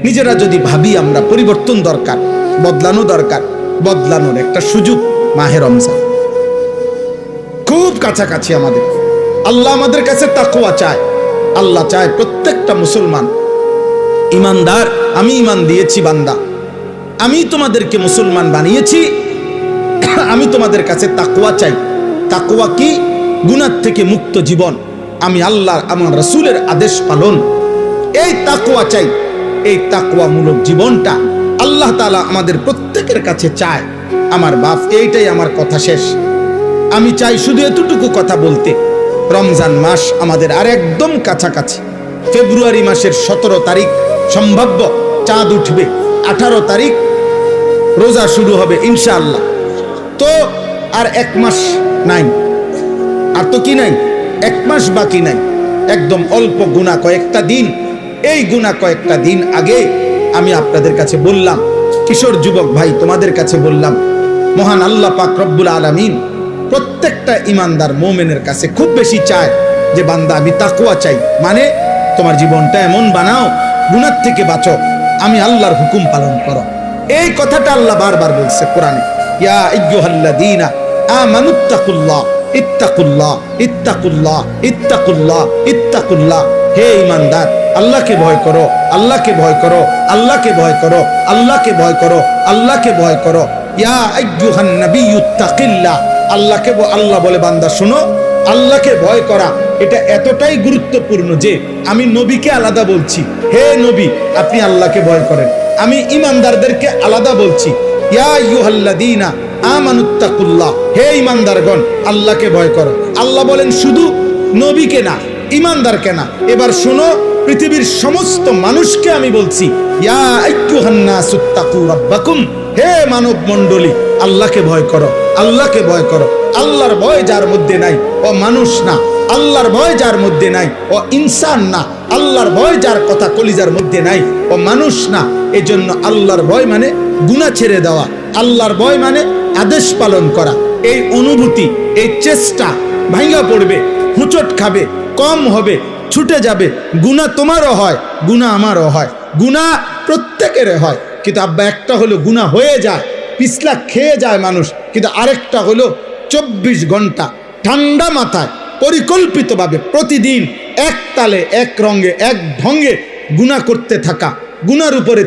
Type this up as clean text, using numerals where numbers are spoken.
নিজেরা যদি ভাবি আমরা পরিবর্তন দরকার, বদলানো দরকার, বদলানোর একটা সুযোগ মাহে রমজান খুব কাছাকাছি আমাদের। আল্লাহ আমাদের কাছে তাকওয়া চায়। আল্লাহ চায় প্রত্যেকটা মুসলমান ইমানদার। আমি ইমান দিয়েছি বান্দা, আমি তোমাদেরকে মুসলমান বানিয়েছি, আমি তোমাদের কাছে তাকওয়া চাই। তাকওয়া কি? গুনাহ থেকে মুক্ত জীবন, আমি আল্লাহ আমার রাসূলের আদেশ পালন, এই তাকওয়া চাই। এই তাকওয়ামূলক জীবনটা আল্লাহ তাআলা আমাদের প্রত্যেকের কাছে চায়। আমার বাপ, এইটাই আমার কথা শেষ। আমি চাই শুধু এতটুকু কথা বলতে, রমজান মাস আমাদের আর একদম কাছাকাছি। ফেব্রুয়ারি মাসের 17 তারিখ সম্ভাব্য চাঁদ উঠবে, 18 তারিখ রোজা শুরু হবে ইনশাআল্লাহ। তো আর 1 মাস নাই, আর তো কি নাই, 1 মাস বাকি নাই, একদম অল্প গুনাহ কয়েকটা দিন। এই গুনাহ কয়েকটা দিন আগে আমি আপনাদের কাছে বললাম, কিশোর যুবক ভাই তোমাদের কাছে বললাম, মহান আল্লাহ পাক রব্বুল আলামিন প্রত্যেকটা ইমানদার মুমিনের কাছে খুব বেশি চায় যে বান্দা আমি তাকওয়া চাই, মানে তোমার জীবনটা এমন বানাও, গুনাহ থেকে বাঁচো, আমি আল্লাহর হুকুম পালন করো। এই কথাটা আল্লাহ বারবার বলছে কোরআনে, ইয়া আইয়ুহাল্লাযীনা আমানুত্তাকুল্লাহ ইত্তাকুল্লাহ ইত্তাকুল্লাহ ইত্তাকুল্লাহ ইত্তাকুল্লাহ। হে ঈমানদার, আল্লাহকে ভয় করো, আল্লাহকে ভয় করো, আল্লাহকে ভয় করো, আল্লাহকে ভয় করো, আল্লাহকে ভয় করো। ইয়া আইয়ুহান নাবিয়্যুত্তাকিল্লাহ। আল্লাহকে আল্লাহ বলে বান্দা শোনো, আল্লাহকে ভয় করা এটা এতটাই গুরুত্বপূর্ণ যে আমি নবীকে আলাদা বলছি, হে নবী আপনি আল্লাহকে ভয় করেন। আমি ঈমানদারদেরকে আলাদা বলছি, ইয়া আইয়ুহাল্লাযীনা আমানুত্তাকুল্লাহ। হে ঈমানদারগণ, আল্লাহকে ভয় করো। আল্লাহ বলেন শুধু নবীকে না, ঈমানদারকে না। এবার শোনো, পৃথিবীর সমস্ত মানুষকে আমি বলছি, ইয়া আইয়ুহান নাসুত্তাকু রাব্বাকুম। হে মানব মণ্ডলী, আল্লাহকে ভয় করো, আল্লাহকে ভয় করো। আল্লাহর ভয় যার মধ্যে নাই ও মানুষ না, আল্লাহর ভয় যার মধ্যে নাই ও ইনসান না, আল্লাহর ভয় যার কথা কলিজার মধ্যে নাই ও মানুষ না। এজন্য আল্লাহর ভয় মানে গুনাহ ছেড়ে দেওয়া, আল্লাহর ভয় মানে আদেশ পালন করা। এই অনুভূতি, এই চেষ্টা ভাঙা পড়বে, হুঁচট খাবে, কম হবে, ছুটে যাবে। গুনাহ তোমারও হয়, গুনাহ আমারও হয়, গুনাহ প্রত্যেকের হয়। কিন্তু আব্বা একটা হলো গুনাহ হয়ে যায়, পিছলা খেয়ে যায় মানুষ, কিন্তু আরেকটা হলো 24 ঘন্টা ঠান্ডা মাথায় পরিকল্পিতভাবে প্রতিদিন এক তালে এক রঙে এক ঢঙ্গে গুনাহ করতে থাকা, গুনার উপরে